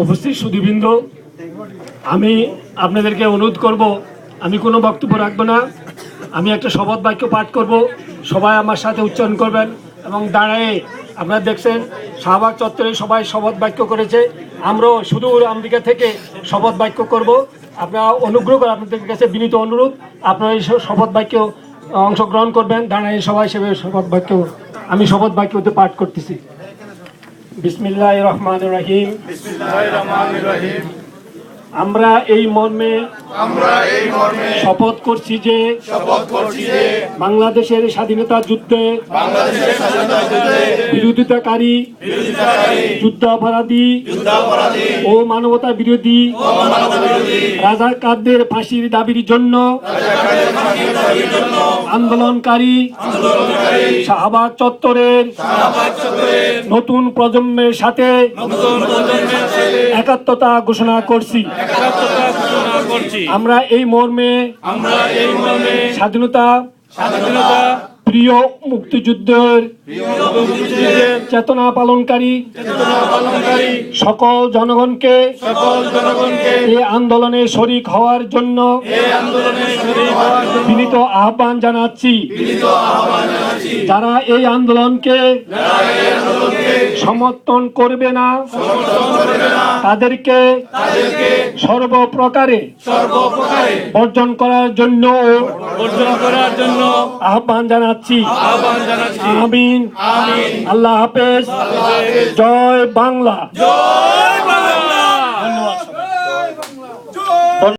উপস্থিত সুধীবৃন্দ, আমি আপনাদেরকে অনুরোধ করব, আমি কোনো বক্তব্য রাখবো না, আমি একটা শপথ বাক্য পাঠ করব, সবাই আমার সাথে উচ্চারণ করবেন এবং দাঁড়ায়ে আপনারা দেখছেন শাহবাগ চত্বরে সবাই শপথ বাক্য করেছে, আমরাও সুদূর আমেরিকা থেকে শপথ বাক্য করব। আপনারা অনুগ্রহ করে আপনাদের কাছে বিনীত অনুরোধ, আপনারা এই শপথ বাক্য অংশগ্রহণ করবেন, দাঁড়ায়ে সবাই হিসেবে শপথ বাক্য আমি শপথ বাক্যতে পাঠ করতেছি। বিসমিল্লাহির রহমানির রহিম। আমরা এই মর্মে শপথ করছি যে বাংলাদেশের স্বাধীনতা যুদ্ধে বিরোধিতাকারী, যুদ্ধাপরাধী ও মানবতা বিরোধী রাজাকারদের ফাঁসির দাবির জন্য আন্দোলনকারী শাহবাগ চত্বরের নতুন প্রজন্মের সাথে একাত্মতা ঘোষণা করছি। আমরা এই মর্মে স্বাধীনতা প্রিয় মুক্তিযুদ্ধের চেতনা পালনকারী সকল জনগণকে এই আন্দোলনে শরিক হওয়ার জন্য বিনীত আহ্বান জানাচ্ছি। যারা এই আন্দোলনকে সমর্থন করবে না তাদেরকে সর্বপ্রকারে বর্জন করার জন্য আহ্বান জানাচ্ছি। আমিন। আল্লাহ হাফেজ। জয় বাংলা।